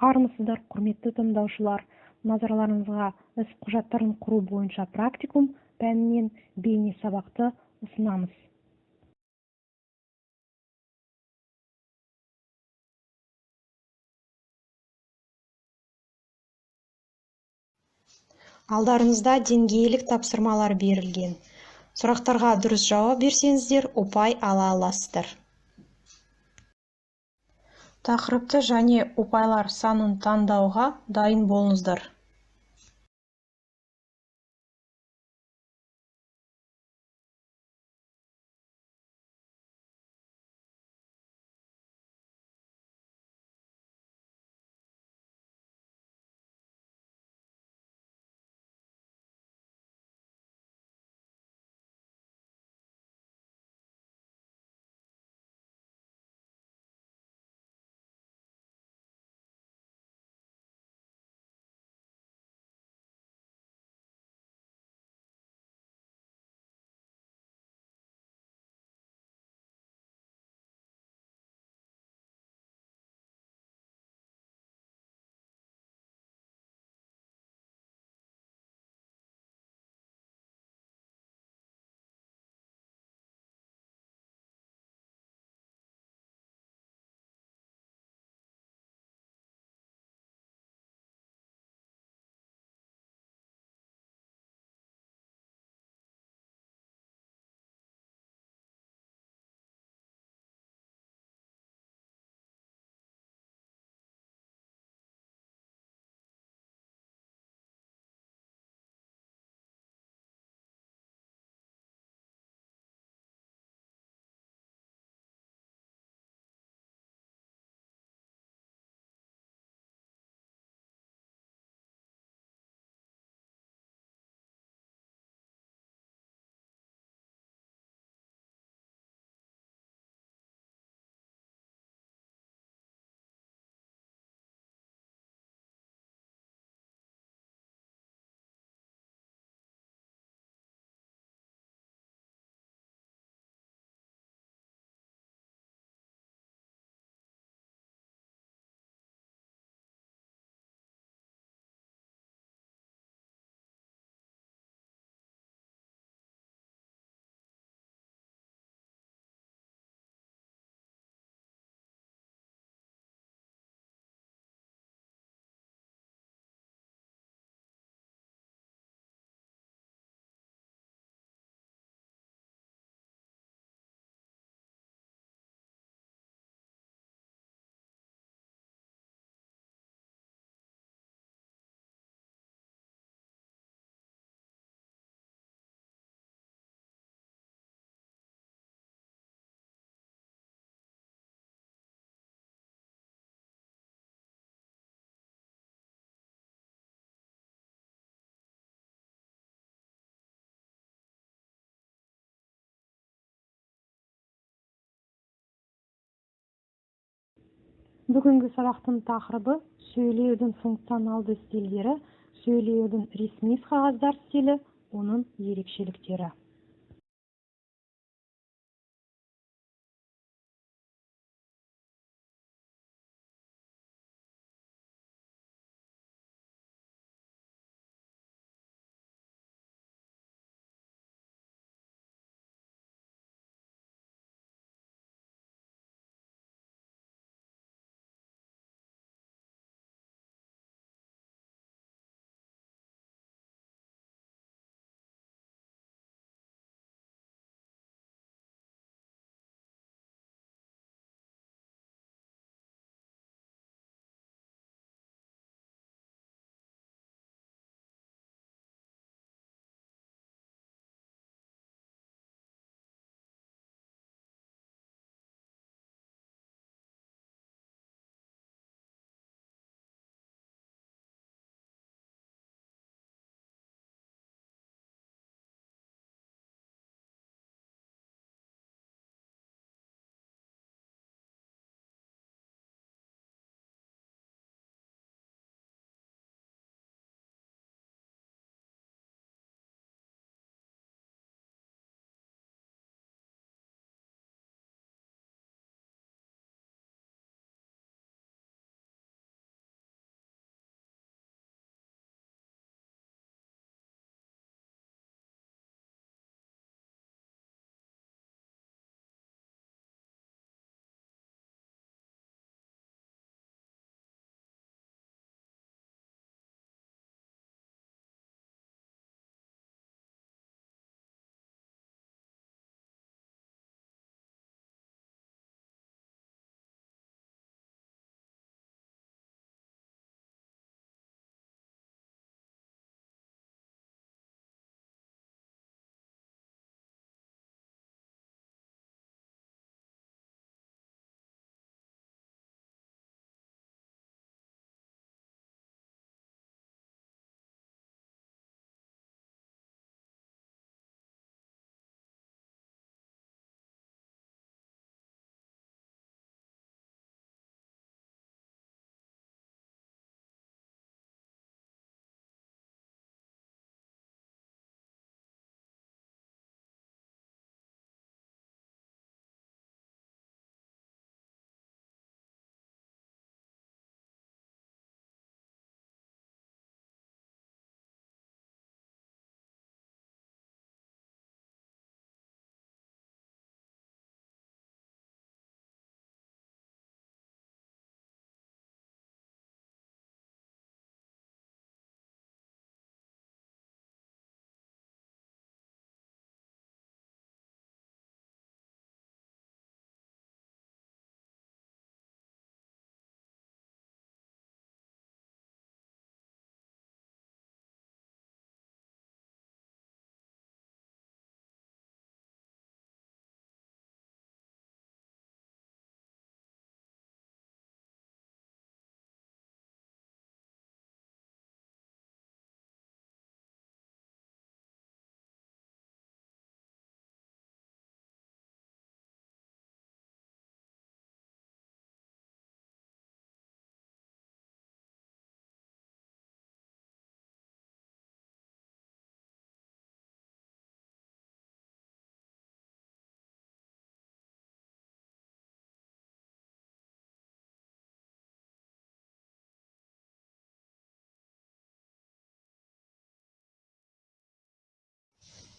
Армысыздар, құрметті тыңдаушылар. Назарларыңызға іс құжаттарын құру бойынша практикум пәнінен бейне сабақты ұсынамыз. Алдарыңызда деңгейлік тапсырмалар берілген. Сұрақтарға дұрыс жауап берсеңіздер, ұпай ала аласыздар. Тақырыпты және ұпайлар санын таңдауға дайын болыңыздар. Бүгінгі сабақтың тақырыбы сөйлеудің функционалды стильдері, сөйлеудің ресми қағаздар стилі, оның ерекшеліктері.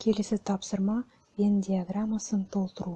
Келесі тапсырма Вен диаграммасын толтыру.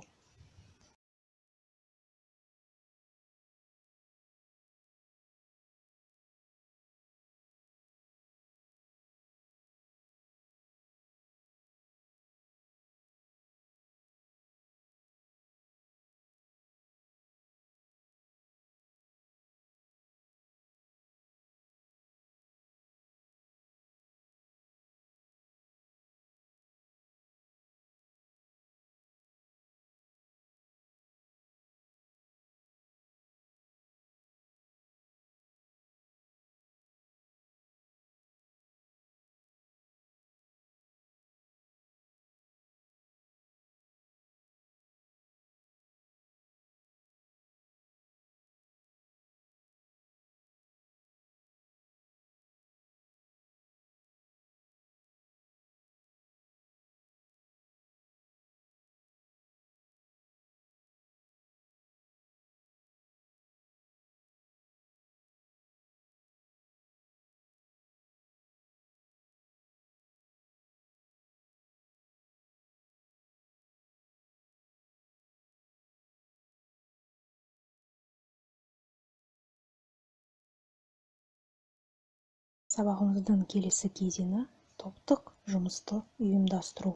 Сабағымыздың келесі кезеңі топтық жұмысты ұйымдастыру.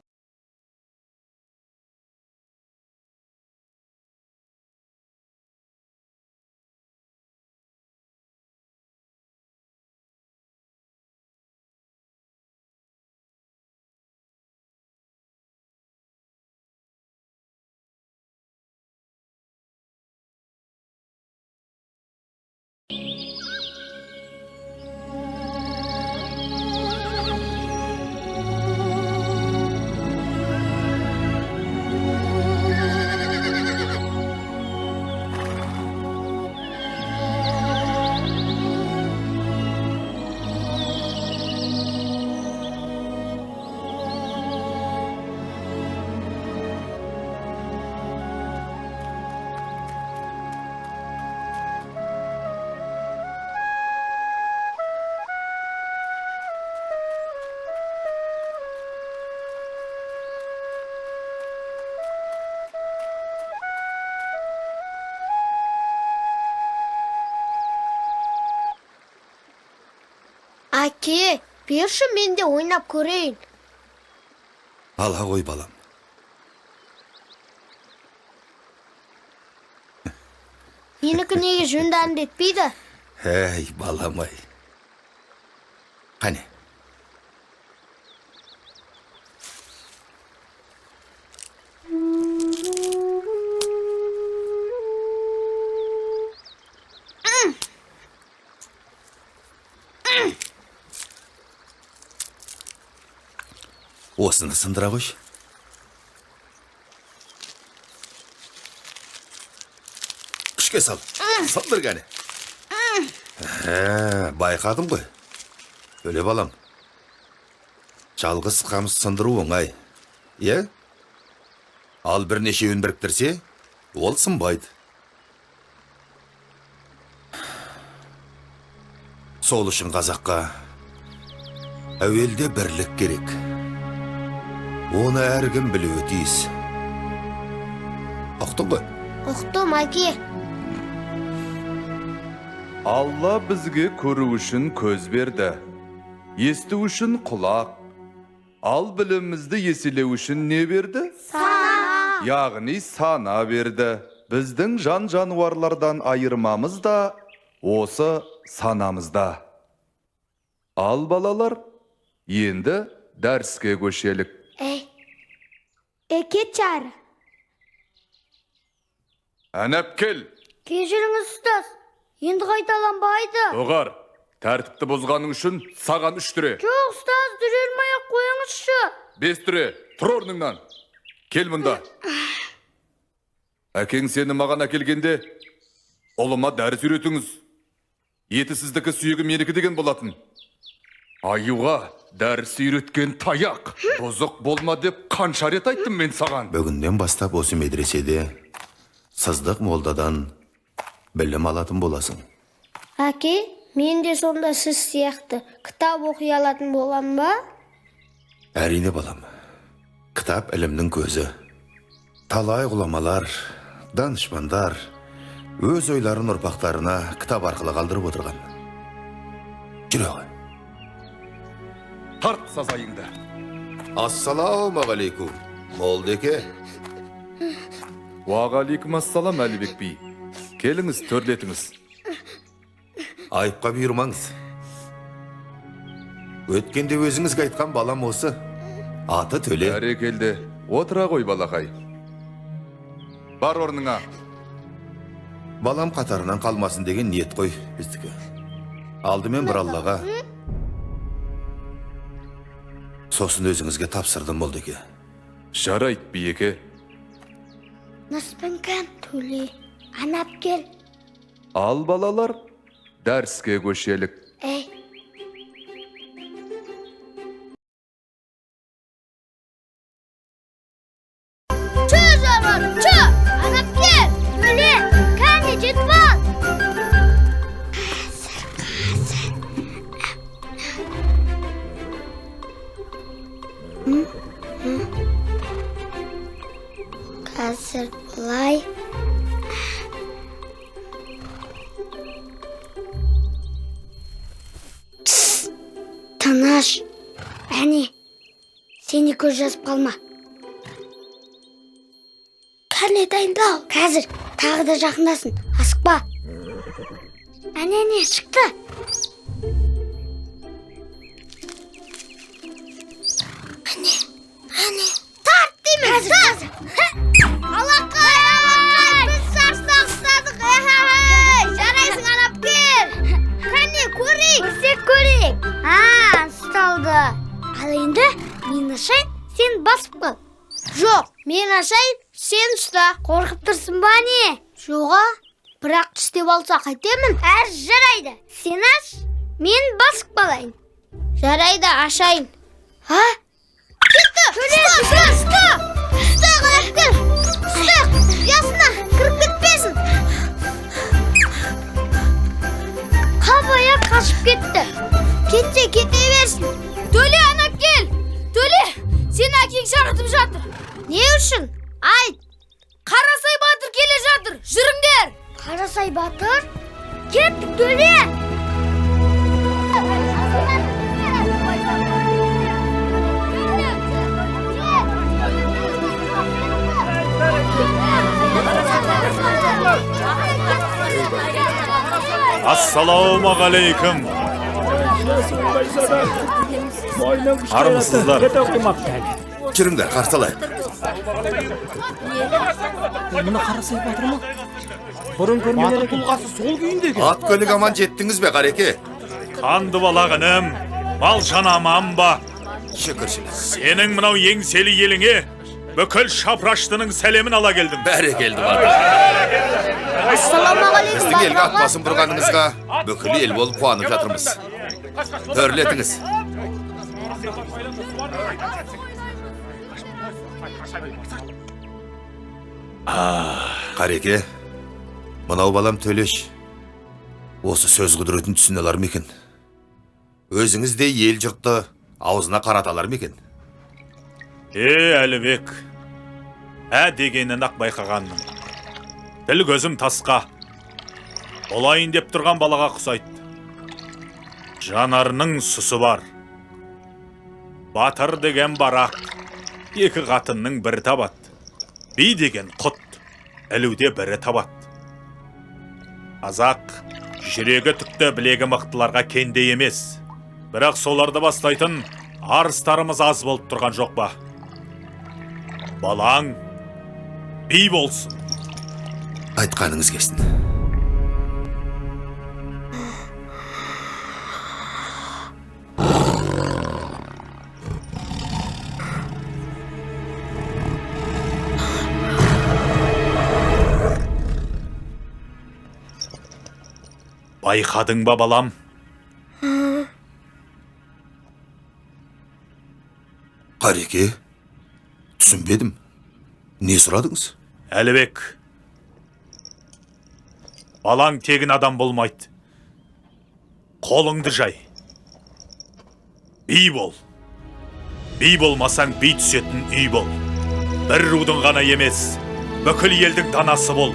Әке, берші мен де ойнап көрейін. Ала қой балам. Менікі неге жөнді етпейді? Әй, балам ай. Қане? Осыны сындыра қойшы. Күшке сал. Сындыр кәне. Байқадым ғой. Өле балам. Жалғыз қамыс сындыру оңай. Е? Ал бірнешеуін біріктірсе, ол сынбайды. Сол үшін қазаққа әуелде бірлік керек. Оны әркім білуі тиіс. Ұқтың ғой? Ұқтым, әке. Алла бізге көру үшін көз берді, есту үшін құлақ, ал білімімізді еселеу үшін не берді? Сана. Яғни сана берді. Біздің жан-жануарлардан айырмамыз да осы санамызда. Ал балалар, енді дәріске көшелік. Кечар. Әнәп кел. Кешіріңіз ұстаз. Енді қайталанбайды. Доғар, тәртіпті бұзғаның үшін саған 3 түре. Жоқ, ұстаз, дүрелмай-ақ қойыңызшы. 5 түре, тұр орныңнан. Кел мұнда. Әкең сені маған әкелгенде, ұлыма дәріс үйретіңіз. Еті сіздікі, сүйегі менікі деген болатын. Аюға дәріс үйреткен таяқ. Бұзық болма деп қанша рет айттым мен саған. Бүгінден бастап осы медреседе сыздық молдадан білім алатын боласың. Әке, мен де сонда сіз сияқты кітап оқи алатын болам ба? Әрине балам. Kitap ilimning ko'zi. Talay ulamalar, danışmanlar öz oylarini urpaqlarına kitap arqılı qaldırıp oturgan. Жүрөğü. Tart sazayыңды. Assalamu alaikum. Молдеке. Уағалейкум ассалам Әлібек би. Келіңіз, төрлетіңіз. Айыпқа бұйырмаңыз. Өткенде өзіңізге айтқан балам осы. Аты Төле. Бәрекелді. Отыра ғой балақай. Бар орныңа. Балам қатарынан қалмасын деген ниет қой біздікі. Алдымен бір Аллаға. Сосын өзіңізге тапсырдым Молдеке. Жарайт биеке. Наспынкам Төле. Анап кел. Ал балалар, дәріске көшелік. Эй. Çö jarlar, çö. Anap gel. Төле, кәне жетіп ал. Қазір бұлай. Тыныш. Әне, сені көз жазып қалма. Кәне дайындал. Қазір тағы да жақындасын. Асықпа. Әне, шықты. Әне. Тарт деймін, тарт. Алақай, біз сарсына ұстадық. Жарайсың, анап кел. Кәне, көрейік. Көрейік. Ұсталды. Ал енді мен ашайын, сен басып қал. Жоқ, мен ашайын, сен ұста. Қорқып тұрсың ба не? Жоға, бірақ түстеп алса қайтемін. Жарайды. Сен аш, мен басып қалайын. Жарайды, ашайын. Кетті! Ұста! Қарап кел! Ұста! Ясына, кіріп кетпесін. Қабая қашып кетті. Кетсе кете берсін. Төле, анап кел! Төле, сен әкең шақыртып жатыр. Не үшін? Айт! Қарасай батыр келе жатыр. Жүріңдер! Қарасай батыр? Кеттік, Төле! Ассалаумағалейкум. Армысыздар? Жүріңдер, қарсалайық. Мына Қарасай батыр ма? Бұрын көрмеген тұлғасы сол күйіндегі. Ат көлік аман жеттіңіз бе, Қареке? Қанды балағыным, балжан аман ба? Шүкіршілік. Сенің мынау еңселі еліңе бүкіл шапраштының сәлемін ала келдім. Бәрекелді бар. Ассаламағалейкум, Біздің елге атбасын бұрғаныңызға бүкіл ел болып қуанып жатырмыз. Төрлетіңіз. Қареке, мынау балам Төлеш. Осы сөз құдыретін түсіне алар ма екен? Өзіңіз де ел жұртты аузына қараталар ма екен? Әлібек, дегенін ақ байқағанмын. Тіл көзім тасқа. Олайын деп тұрған балаға құсайды. Жанарының сұсы бар. Батыр деген барақ, екі қатынның бірі табат. Би деген құт, әлуде бірі табат. Азақ, жүрегі түкті білегі мықтыларға кенде емес. Бірақ соларды бастайтын арыстарымыз аз болып тұрған жоқ ба? Балаң, би болсын. Айтқаныңыз келсін. Байқадың ба балам? Қареке, түсінбедім. Не сұрадыңыз? Әлібек, балаң тегін адам болмайды. Қолыңды жай. Би бол. би болмасаң би түсетін үй бол. Бір рудың ғана емес, бүкіл елдің данасы бол.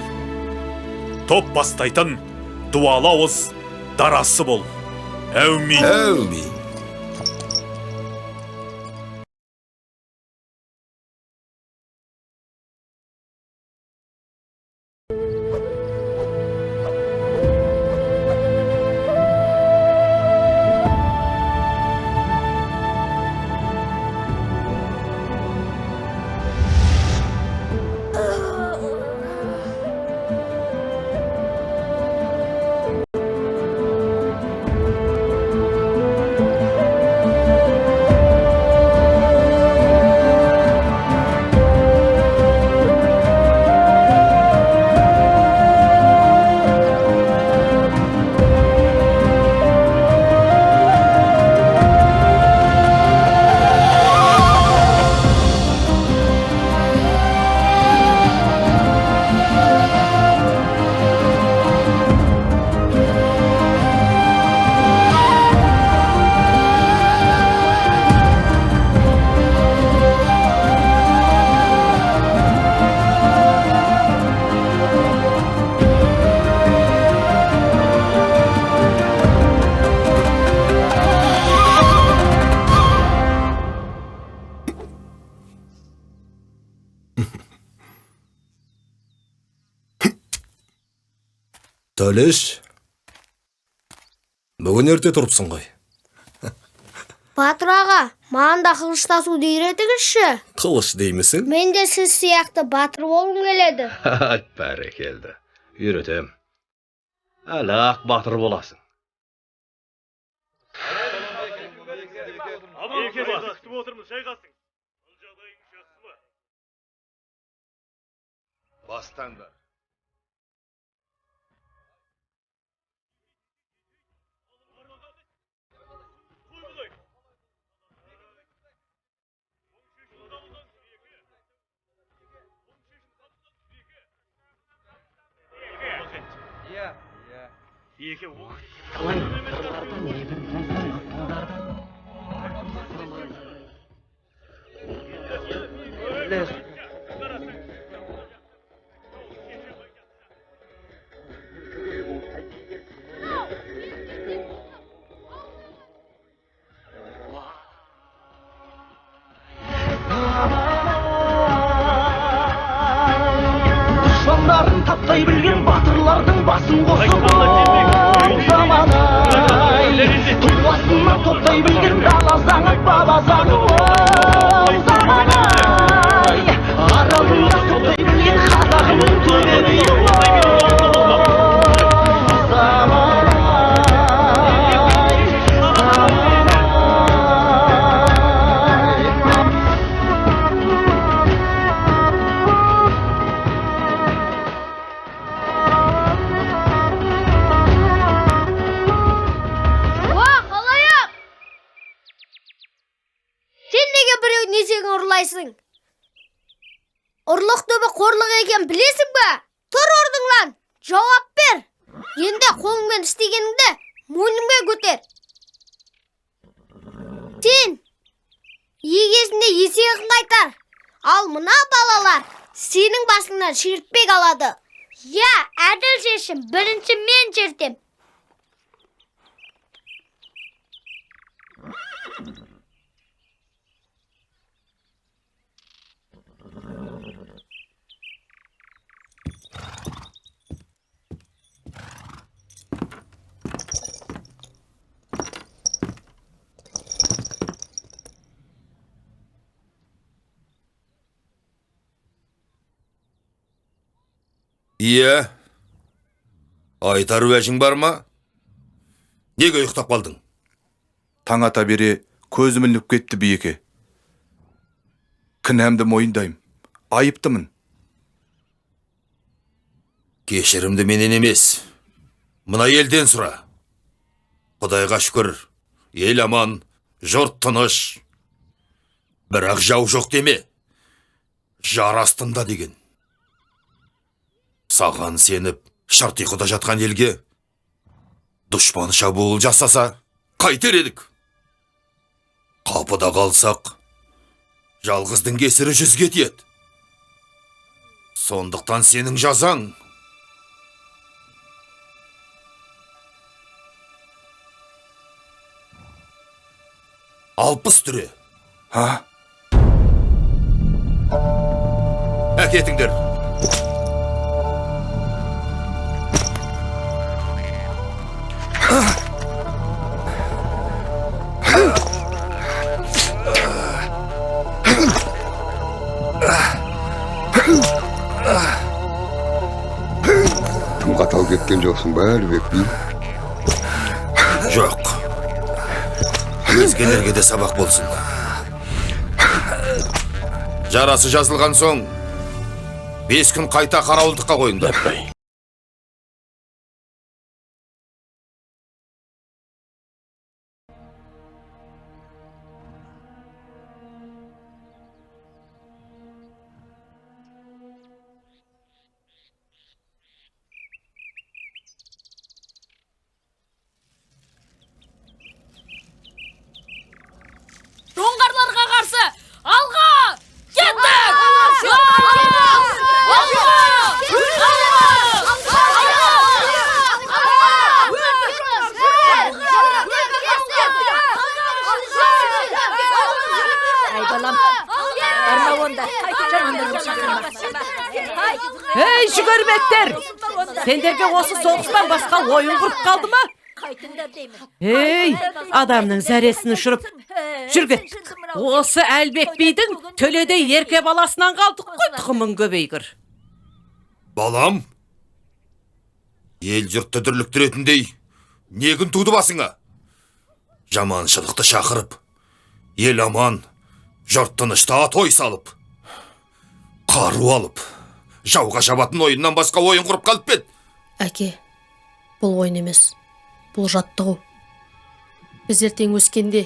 Топ бастайтын дуалы ауыз дарасы бол. Әумин. Әумин. Төлеш, бүгін ерте тұрыпсың ғой. Батыр аға, маған да қылыштасуды үйретіңізші. Қылыш деймісің? Мен де сіз сияқты батыр болғым келеді. Бәрекелді. Үйретем. Әлі ақ батыр боласың. Бастаңдар. Дұшпандарын таптай білген батырлардың басын қосып заман-ай, тұлғасына топтай білген дала заңы баба заңы заман-ай, аралына топтай білген қазағының төлемей ұрлайсың? Ұрлық түбі қорлық екен білесің бе? Тұр орныңнан, жауап бер. Енді қолыңмен істегеніңді мойныңмен көтер. Сен егесінде есегін қайтар. Ал мына балалар сенің басыңнан шертпек алады. Я, әділ шешім, бірінші мен шертем. Иә, айтар уәжің бар ма? Неге ұйықтап қалдың? Таң ата бере көзім ілініп кетті биеке. Кінәмді мойындаймын. Айыптымын. Кешірімді менен емес. Мына елден сұра. Құдайға шүкір, ел аман, жұрт тыныш. Бірақ жау жоқ деме. Жар астында деген. Саған сеніп, шарт ұйқыда жатқан елге дұшпан шабуыл жасаса, қайтер едік? Қапыда қалсақ, Жалғыздың кесірі жүзге тиет. Сондықтан сенің жазаң алпыс түре. Ha? Әкетіңдер. Тым қатал кеткен жоқсың ба, Әлібек би? Жоқ. Өзгелерге де сабақ болсын. Жарасы жазылған соң 5 күн қайта қарауылдыққа қойыңдар. Жоңғарларға қарсы алға! Кеттік! Ай балам, барма онда. Ей жүгірмектер! Сендерге осы соғыстан басқа ойын құрып қалды ма? Ей, адамның зәресін ұшырып, жүргет. Осы Әлбек бидің төледе ерке баласынан қалдық қой, тұқымың көбейгір. Балам, ел жұртты дүрліктіретіндей негін туды басыңа. Жаманшылықты шақырып, ел аман, жұрт тынышта той салып, қару алып, жауға шабатын ойыннан басқа ойын құрып қалып бет. Әке, бұл ойын емес, бұл жаттығу. Біз ертең өскенде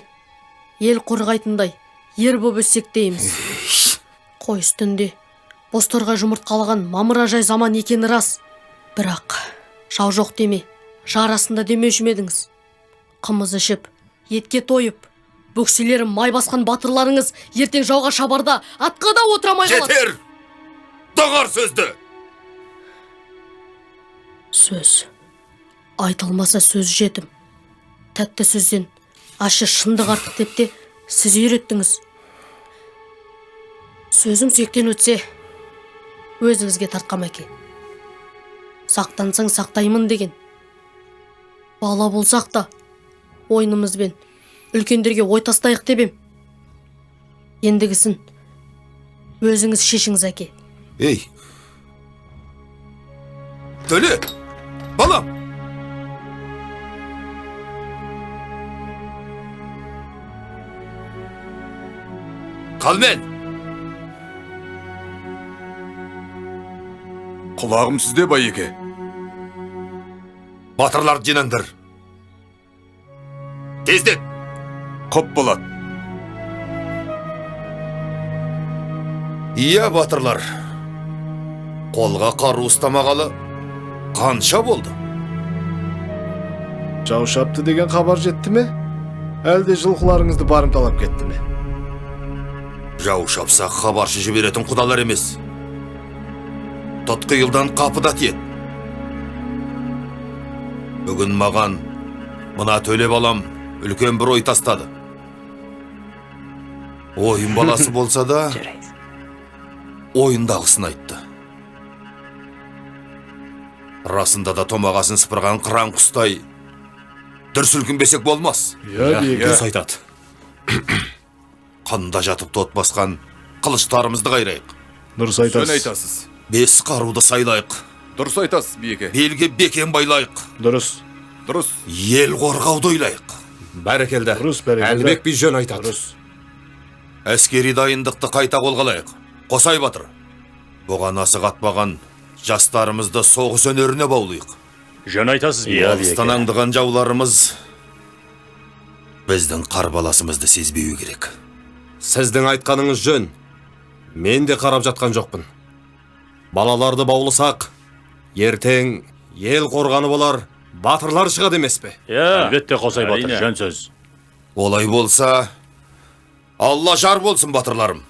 ел қорғайтындай ер боп өссек дейміз. Қой үстінде бозторға жұмыртқалаған мамыражай заман екені рас. Бірақ жау жоқ деме, жарасында демеуші ме едіңіз? Қымыз ішіп, етке тойып, бөкселері май басқан батырларыңыз ертең жауға шабарда атқа да отырамай қалады. Жетер! Доғар сөзді! Сөз. Айтылмаса сөз жетім. Тәтті сөзден ащы шындық артық деп те сіз үйреттіңіз. Сөзім сүйектен өтсе, өзіңізге тартқам әке. Сақтансаң сақтаймын деген. Бала болсақ та, ойынымызбен үлкендерге ой тастайық деп ем. Ендігісін өзіңіз шешіңіз әке. Ей! Төле! Балам! Қалмен! Құлағым сізде байеке. Батырларды жинаңдар. Тездет! Құп болады. Ия, батырлар. Қолға қару ұстамағалы қанша болды? Жау шапты деген хабар жетті ме? Әлде жылқыларыңызды барымталап кетті ме? Жау шапса хабаршы жіберетін құдалар емес. Тұтқиылдан қапыда тиет. Бүгін маған мына төле балам үлкен бір ой тастады. Ойын баласы болса да ойындағысын айтты. Расында да томағасын сыпырған қыран құстай дүрсілкінбесек болмас. Дұрыс айтады. Қанда жатып тот басқан қылыштарымызды қайрайық. Дұрыс Жөн айтасыз. айтасыз. 5 қаруды сайлайық. Дұрыс айтасыз биеке. Белге бекен байлайық. Дұрыс. Дұрыс. Ел қорғауды ойлайық. Бәрекелді. Дұрыс, бәрекелді. Әлібек би жөн айтады. Дұрыс. Әскери дайындықты қайта қолға алайық. Қосай батыр. Бұған асық атпаған жастарымызды соғыс өнеріне баулайық. Жөн айтасыз. Алыстан аңдыған жауларымыз біздің қарбаласымызды сезбеуі керек. Сіздің айтқаныңыз жөн. Мен де қарап жатқан жоқпын. Балаларды баулысақ, ертең ел қорғаны болар, батырлар шығады емес пе? Әлбетте Қосай батыр, жөн сөз. Олай болса, Алла жар болсын батырларым.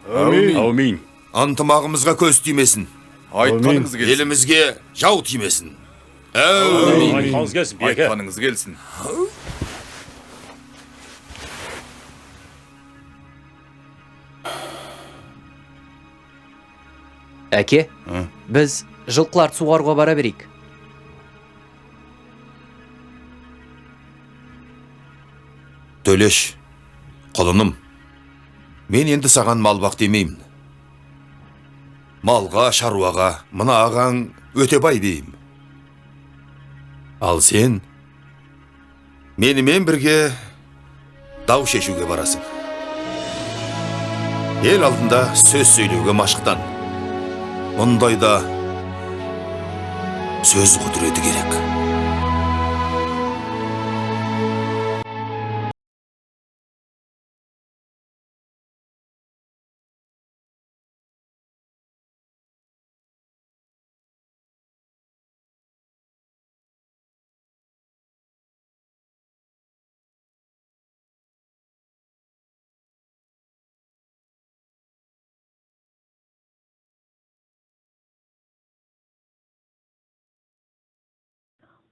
Аумин. Ынтымағымызға көз тимесін. Айтқаныңыз келсін. Елімізге жау тимесін. Айтқаныңыз келсін, биеке. Айтқаныңыз келсін. Әке, біз жылқыларды суғаруға бара берейік. Төлеш, құлыным, мен енді саған мал бақ демеймін. Малға, шаруаға, мына ағаң өте бай деймін. Ал сен менімен бірге дау шешуге барасың. Ел алдында сөз сөйлеуге машықтан. Мұндайда сөз құдіреті керек.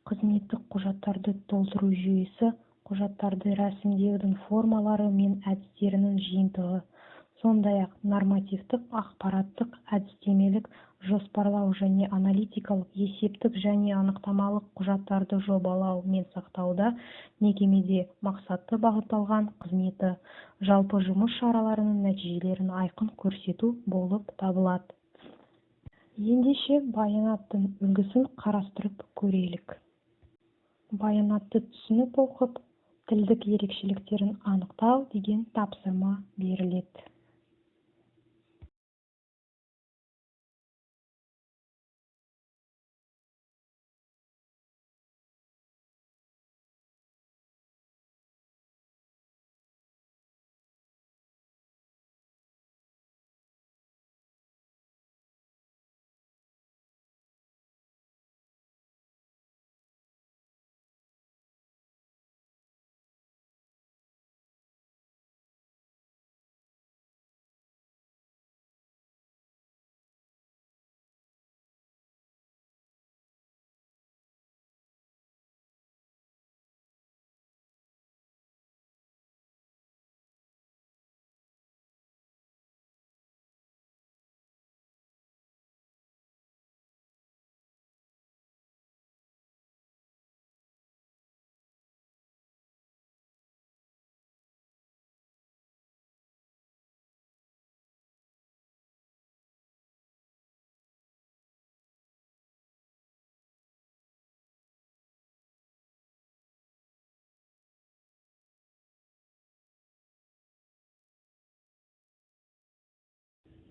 Қызметтік құжаттарды толтыру жүйесі құжаттарды рәсімдеудің формалары мен әдістерінің жиынтығы, сондай-ақ нормативтік, ақпараттық, әдістемелік, жоспарлау және аналитикалық, есептік және анықтамалық құжаттарды жобалау мен сақтауда мекемеде мақсатты бағытталған қызметі, жалпы жұмыс шараларының нәтижелерін айқын көрсету болып табылады. Ендеше баянаттың үлгісін қарастырып көрелік. Баянатты түсініп оқып, тілдік ерекшеліктерін анықтау деген тапсырма беріледі.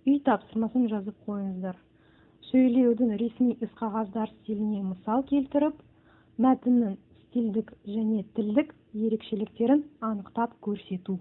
Үй тапсырмасын жазып қойыңыздар. Сөйлеудің ресми іс-қағаздар стиліне мысал келтіріп, мәтіннің стильдік және тілдік ерекшеліктерін анықтап көрсету.